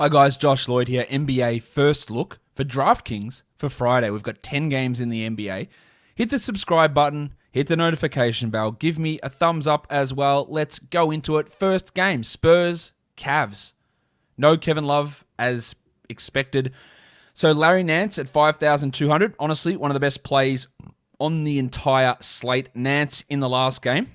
Hi guys, Josh Lloyd here, NBA First Look for DraftKings for Friday. We've got 10 games in the NBA. Hit the subscribe button, hit the notification bell, give me a thumbs up as well. Let's go into it. First game, Spurs Cavs. No Kevin Love as expected. So Larry Nance at 5,200. Honestly, one of the best plays on the entire slate. Nance in the last game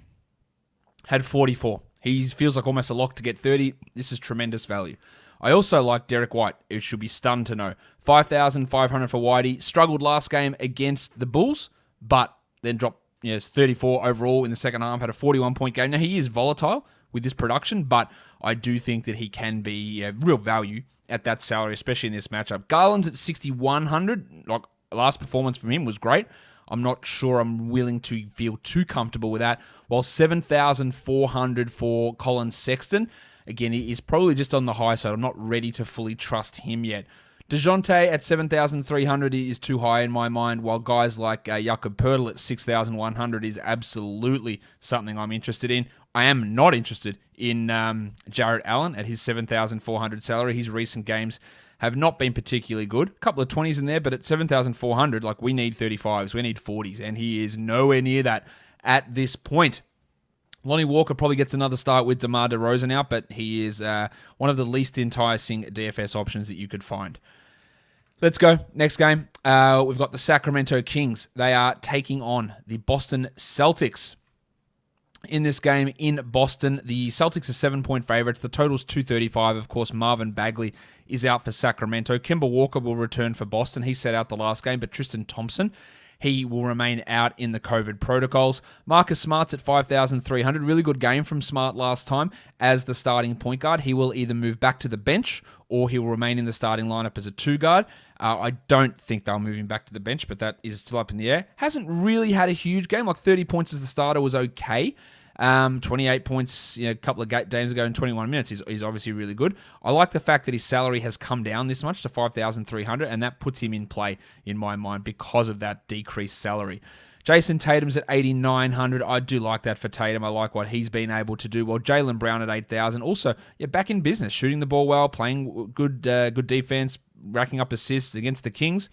had 44. He feels like almost a lock to get 30. This is tremendous value. I also like Derek White. It should be stunned to know. 5,500 for Whitey. Struggled last game against the Bulls, but then dropped 34 overall in the second half. Had a 41-point game. Now, he is volatile with this production, but I do think that he can be real value at that salary, especially in this matchup. Garland's at 6,100. Like, last performance from him was great. I'm not sure I'm willing to feel too comfortable with that. While 7,400 for Colin Sexton. Again, he is probably just on the high side. I'm not ready to fully trust him yet. DeJounte at 7,300 is too high in my mind, while guys like Jakob Poeltl at 6,100 is absolutely something I'm interested in. I am not interested in Jarrett Allen at his 7,400 salary. His recent games have not been particularly good. A couple of 20s in there, but at 7,400, like, we need 35s, we need 40s, and he is nowhere near that at this point. Lonnie Walker probably gets another start with DeMar DeRozan out, but he is one of the least enticing DFS options that you could find. Let's go. Next game. We've got the Sacramento Kings. They are taking on the Boston Celtics. In this game in Boston, the Celtics are 7-point favorites. The total's 235. Of course, Marvin Bagley is out for Sacramento. Kemba Walker will return for Boston. He sat out the last game, but Tristan Thompson, he will remain out in the COVID protocols. Marcus Smart's at 5,300. Really good game from Smart last time as the starting point guard. He will either move back to the bench or he will remain in the starting lineup as a two guard. I don't think they'll move him back to the bench, but that is still up in the air. Hasn't really had a huge game. Like 30 points as the starter was okay. 28 points a couple of games ago in 21 minutes is obviously really good. I like the fact that his salary has come down this much to 5,300, and that puts him in play in my mind because of that decreased salary. Jason Tatum's at 8,900. I do like that for Tatum. I like what he's been able to do. While Jaylen Brown at 8,000. Also, back in business, shooting the ball well, playing good defense, racking up assists against the Kings.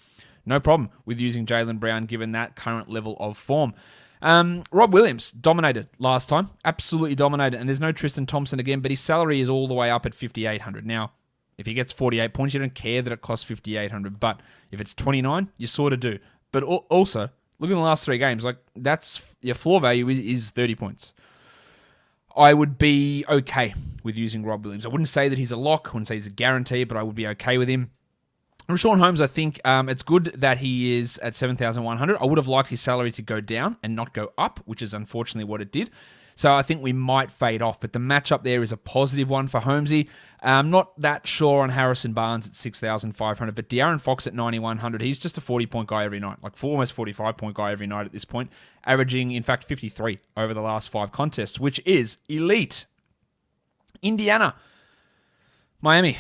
No problem with using Jaylen Brown given that current level of form. Rob Williams dominated last time, absolutely dominated, and there's no Tristan Thompson again, but his salary is all the way up at 5,800. Now, if he gets 48 points, you don't care that it costs 5,800, but if it's 29, you sort of do. But also, look at the last three games, like, that's your floor value is 30 points. I would be okay with using Rob Williams. I wouldn't say that he's a lock, I wouldn't say he's a guarantee, but I would be okay with him. Rashawn Holmes, I think it's good that he is at 7,100. I would have liked his salary to go down and not go up, which is unfortunately what it did. So I think we might fade off, but the matchup there is a positive one for Holmesy. Not that sure on Harrison Barnes at 6,500, but De'Aaron Fox at 9,100. He's just a 40-point guy every night, like almost 45-point guy every night at this point, averaging, in fact, 53 over the last 5 contests, which is elite. Indiana, Miami.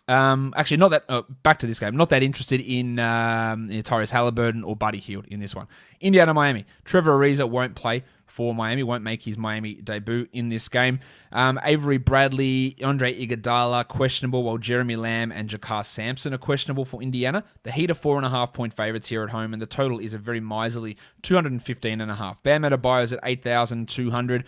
Actually, not that. Back to this game. Not that interested in Tyrese Halliburton or Buddy Hield in this one. Indiana, Miami. Trevor Ariza won't play for Miami. Won't make his Miami debut in this game. Avery Bradley, Andre Iguodala questionable, while Jeremy Lamb and Jakar Sampson are questionable for Indiana. The Heat are 4.5-point favorites here at home, and the total is a very miserly 215.5. Bam Adebayo's at 8,200.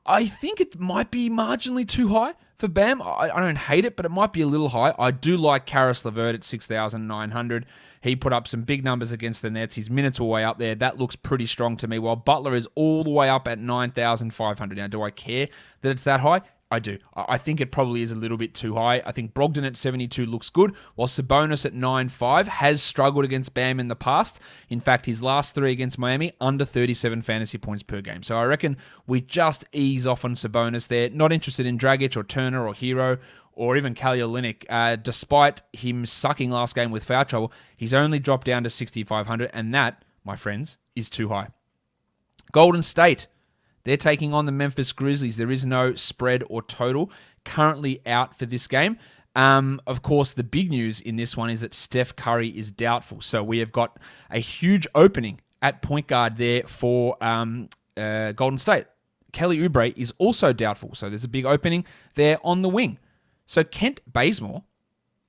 I think it might be marginally too high for Bam. I don't hate it, but it might be a little high. I do like Karis LeVert at 6,900. He put up some big numbers against the Nets. His minutes were way up there. That looks pretty strong to me, while Butler is all the way up at 9,500. Now, do I care that it's that high? I do. I think it probably is a little bit too high. I think Brogdon at 72 looks good, while Sabonis at 9.5 has struggled against Bam in the past. In fact, his last 3 against Miami, under 37 fantasy points per game. So I reckon we just ease off on Sabonis there. Not interested in Dragic or Turner or Hero or even Kelly Olynyk. Despite him sucking last game with foul trouble, he's only dropped down to 6,500, and that, my friends, is too high. Golden State. They're taking on the Memphis Grizzlies. There is no spread or total currently out for this game. Of course, the big news in this one is that Steph Curry is doubtful. So we have got a huge opening at point guard there for Golden State. Kelly Oubre is also doubtful. So there's a big opening there on the wing. So Kent Bazemore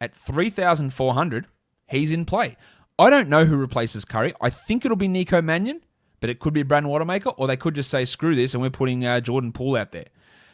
at 3,400, he's in play. I don't know who replaces Curry. I think it'll be Nico Mannion, but it could be Brandon Wanamaker, or they could just say, screw this, and we're putting Jordan Poole out there.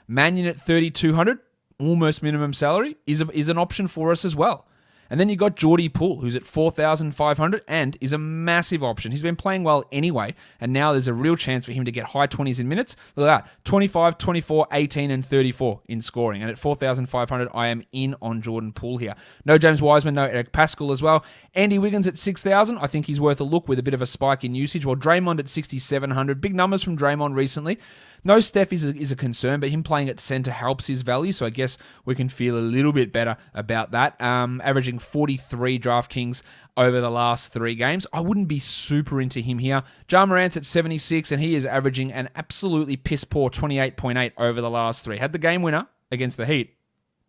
Mannion at 3,200, almost minimum salary, is an option for us as well. And then you got Geordie Poole, who's at 4,500 and is a massive option. He's been playing well anyway, and now there's a real chance for him to get high 20s in minutes. Look at that, 25, 24, 18, and 34 in scoring. And at 4,500, I am in on Jordan Poole here. No James Wiseman, no Eric Pascal as well. Andy Wiggins at 6,000, I think he's worth a look with a bit of a spike in usage, while Draymond at 6,700. Big numbers from Draymond recently. No Steph is a concern, but him playing at center helps his value, so I guess we can feel a little bit better about that. Averaging 43 DraftKings over the last 3 games. I wouldn't be super into him here. Ja Morant's at 76, and he is averaging an absolutely piss-poor 28.8 over the last 3. Had the game winner against the Heat,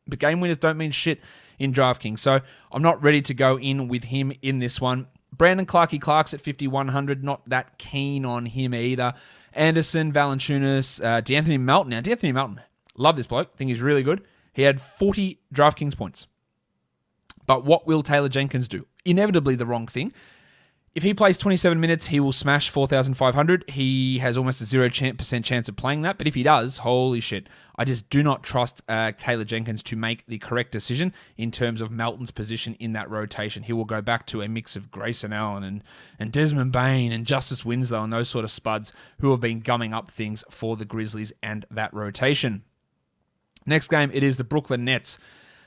but game winners don't mean shit in DraftKings, so I'm not ready to go in with him in this one. Brandon Clark's at 5,100, not that keen on him either. Anderson, Valanciunas, D'Anthony Melton. Now, D'Anthony Melton, love this bloke. Think he's really good. He had 40 DraftKings points. But what will Taylor Jenkins do? Inevitably the wrong thing. If he plays 27 minutes, he will smash 4,500. He has almost a 0% chance of playing that. But if he does, holy shit. I just do not trust Taylor Jenkins to make the correct decision in terms of Melton's position in that rotation. He will go back to a mix of Grayson Allen and Desmond Bane and Justice Winslow and those sort of spuds who have been gumming up things for the Grizzlies and that rotation. Next game, it is the Brooklyn Nets.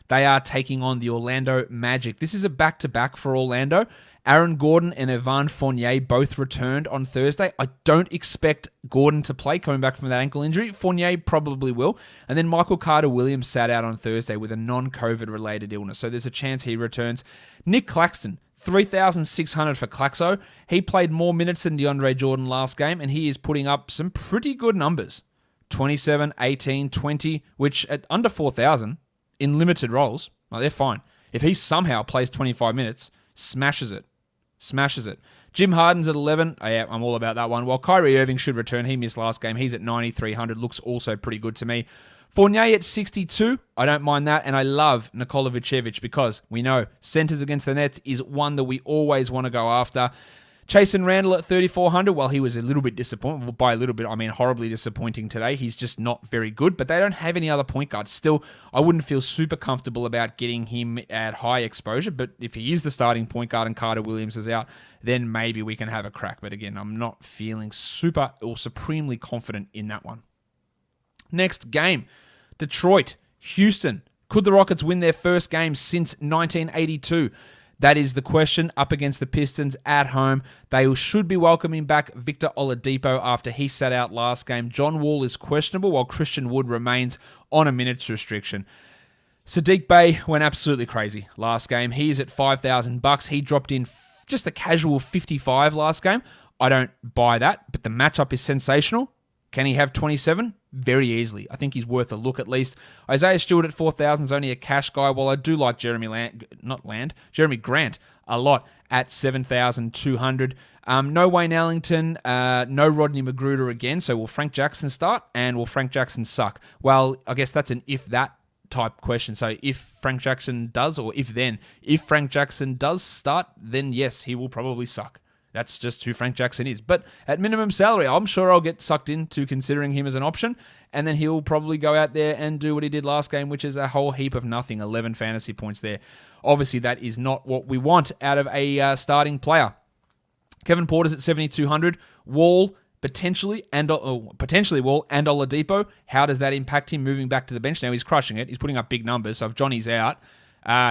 They are taking on the Orlando Magic. This is a back-to-back for Orlando. Aaron Gordon and Evan Fournier both returned on Thursday. I don't expect Gordon to play coming back from that ankle injury. Fournier probably will. And then Michael Carter-Williams sat out on Thursday with a non-COVID related illness. So there's a chance he returns. Nick Claxton, 3,600 for Claxo. He played more minutes than DeAndre Jordan last game, and he is putting up some pretty good numbers. 27, 18, 20, which at under 4,000 in limited roles, well, they're fine. If he somehow plays 25 minutes, smashes it. Jim Harden's at 11. I'm all about that one. While Kyrie Irving should return. He missed last game. He's at 9,300. Looks also pretty good to me. Fournier at 62. I don't mind that. And I love Nikola Vucevic because we know centers against the Nets is one that we always want to go after. Chasen Randall at 3,400. Well, he was a little bit disappointing. Well, by a little bit, I mean horribly disappointing today. He's just not very good, but they don't have any other point guards. Still, I wouldn't feel super comfortable about getting him at high exposure, but if he is the starting point guard and Carter Williams is out, then maybe we can have a crack. But again, I'm not feeling super or supremely confident in that one. Next game, Detroit, Houston. Could the Rockets win their first game since 1982? That is the question, up against the Pistons at home. They should be welcoming back Victor Oladipo after he sat out last game. John Wall is questionable, while Christian Wood remains on a minutes restriction. Sadiq Bey went absolutely crazy last game. He is at $5,000. He dropped in just a casual 55 last game. I don't buy that, but the matchup is sensational. Can he have 27? Very easily. I think he's worth a look at least. Isaiah Stewart at 4,000 is only a cash guy, while I do like Jeremy Grant a lot at 7,200. No Wayne Ellington, no Rodney McGruder again, so will Frank Jackson start, and will Frank Jackson suck? Well, I guess that's an if-that type question. So if Frank Jackson does, or if Frank Jackson does start, then yes, he will probably suck. That's just who Frank Jackson is. But at minimum salary, I'm sure I'll get sucked into considering him as an option. And then he'll probably go out there and do what he did last game, which is a whole heap of nothing. 11 fantasy points there. Obviously, that is not what we want out of a starting player. Kevin Porter's at 7,200. Wall, potentially Wall and Oladipo. How does that impact him moving back to the bench? Now, he's crushing it. He's putting up big numbers. So if Johnny's out,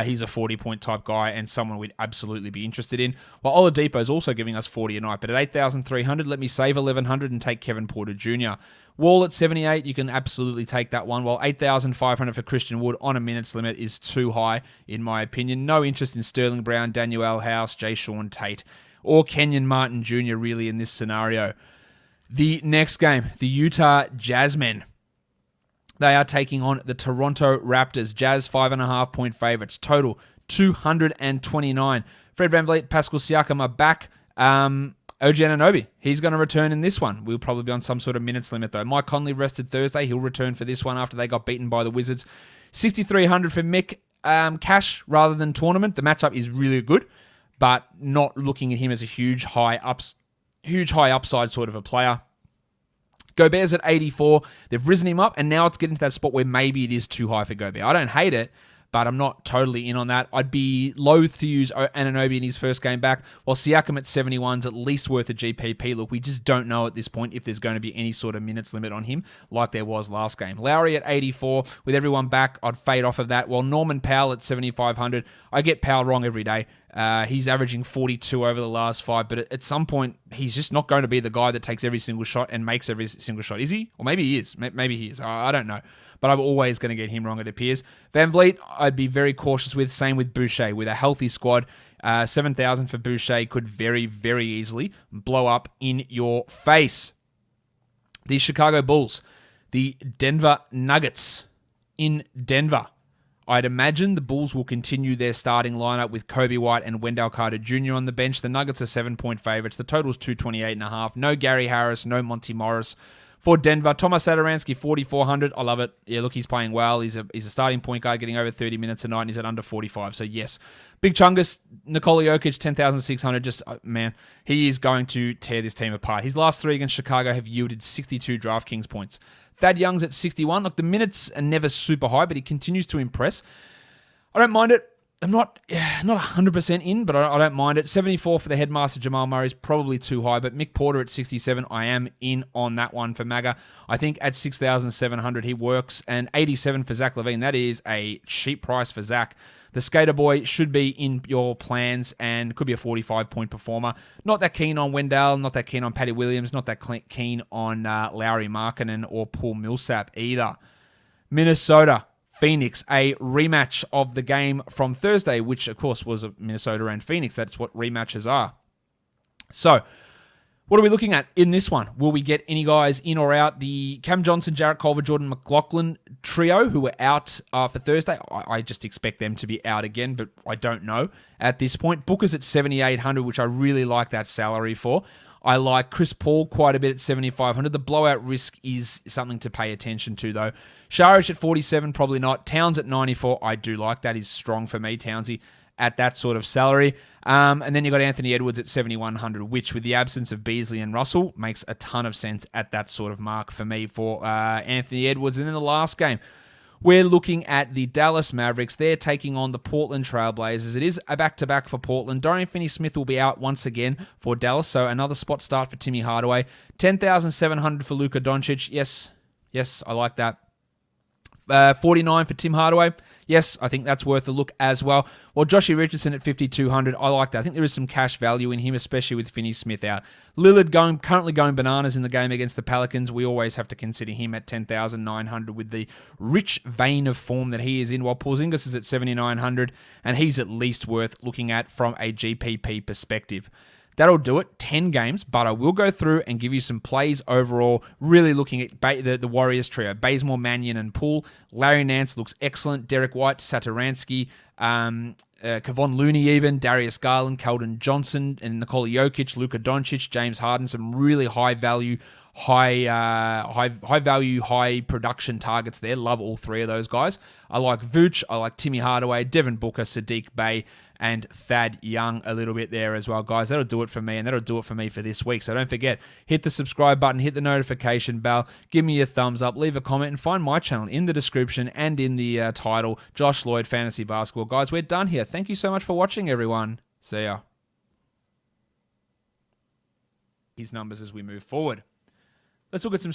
he's a 40-point type guy and someone we'd absolutely be interested in. While Oladipo is also giving us 40 a night, but at 8,300, let me save 1,100 and take Kevin Porter Jr. Wall at 78, you can absolutely take that one, while 8,500 for Christian Wood on a minutes limit is too high, in my opinion. No interest in Sterling Brown, Daniel House, Jay Sean Tate, or Kenyon Martin Jr. really in this scenario. The next game, the Utah Jazzmen. They are taking on the Toronto Raptors. Jazz 5.5-point favorites. Total 229. Fred VanVleet, Pascal Siakam are back. OG Anunoby, he's going to return in this one. We'll probably be on some sort of minutes limit though. Mike Conley rested Thursday. He'll return for this one after they got beaten by the Wizards. $6,300 for Mick, cash rather than tournament. The matchup is really good, but not looking at him as a huge high upside sort of a player. Gobert's at 84. They've risen him up, and now it's getting to that spot where maybe it is too high for Gobert. I don't hate it, but I'm not totally in on that. I'd be loath to use Anunoby in his first game back, while Siakam at 71 is at least worth a GPP. Look, we just don't know at this point if there's going to be any sort of minutes limit on him like there was last game. Lowry at 84. With everyone back, I'd fade off of that. While Norman Powell at 7,500. I get Powell wrong every day. He's averaging 42 over the last 5, but at some point, he's just not going to be the guy that takes every single shot and makes every single shot. Is he? Or maybe he is. Maybe he is. I don't know. But I'm always going to get him wrong, it appears. Van Vliet, I'd be very cautious with. Same with Boucher. With a healthy squad, 7,000 for Boucher could very, very easily blow up in your face. The Chicago Bulls. The Denver Nuggets in Denver. I'd imagine the Bulls will continue their starting lineup with Kobe White and Wendell Carter Jr. on the bench. The Nuggets are 7-point favorites. The total is 228.5. No Gary Harris, no Monty Morris. For Denver, Tomas Satoransky, 4,400. I love it. Yeah, look, he's playing well. He's a starting point guard getting over 30 minutes a night, and he's at under 45. So, yes. Big Chungus, Nikola Jokic, 10,600. Just, man, he is going to tear this team apart. His last 3 against Chicago have yielded 62 DraftKings points. Thad Young's at 61. Look, the minutes are never super high, but he continues to impress. I don't mind it. I'm not 100% in, but I don't mind it. 74 for the headmaster Jamal Murray is probably too high, but Mick Porter at 67, I am in on that one for MAGA. I think at 6,700 he works, and 87 for Zach LaVine. That is a cheap price for Zach. The skater boy should be in your plans and could be a 45-point performer. Not that keen on Wendell, not that keen on Patty Williams, not that keen on Lauri Markkanen or Paul Millsap either. Minnesota. Phoenix, a rematch of the game from Thursday, which, of course, was Minnesota and Phoenix. That's what rematches are. So, what are we looking at in this one? Will we get any guys in or out? The Cam Johnson, Jarrett Culver, Jordan McLaughlin trio who were out for Thursday. I just expect them to be out again, but I don't know at this point. Booker's at 7,800, which I really like that salary for. I like Chris Paul quite a bit at 7,500. The blowout risk is something to pay attention to, though. Šarić at 47, probably not. Towns at 94, I do like. That is strong for me, Townsy, at that sort of salary. And then you got Anthony Edwards at 7,100, which with the absence of Beasley and Russell makes a ton of sense at that sort of mark for me for Anthony Edwards. And then the last game, we're looking at the Dallas Mavericks. They're taking on the Portland Trailblazers. It is a back-to-back for Portland. Dorian Finney-Smith will be out once again for Dallas, so another spot start for Timmy Hardaway. 10,700 for Luka Doncic. Yes, I like that. 49 for Tim Hardaway. Yes, I think that's worth a look as well. Well, Joshie Richardson at 5,200. I like that. I think there is some cash value in him, especially with Finney-Smith out. Lillard currently going bananas in the game against the Pelicans. We always have to consider him at 10,900 with the rich vein of form that he is in, while Porzingis is at 7,900, and he's at least worth looking at from a GPP perspective. That'll do it. 10 games, but I will go through and give you some plays overall, really looking at the Warriors trio. Bazemore, Mannion, and Poole. Larry Nance looks excellent. Derek White, Satoransky, Kevon Looney even, Darius Garland, Keldon Johnson, and Nikola Jokic, Luka Doncic, James Harden. Some really high value, high production targets there. Love all 3 of those guys. I like Vooch. I like Timmy Hardaway, Devin Booker, Sadiq Bey, and Thad Young a little bit there as well, guys. That'll do it for me, and that'll do it for me for this week. So don't forget, hit the subscribe button, hit the notification bell, give me a thumbs up, leave a comment, and find my channel in the description and in the title, Josh Lloyd Fantasy Basketball. Guys, we're done here. Thank you so much for watching, everyone. See ya. His numbers as we move forward. Let's look at some...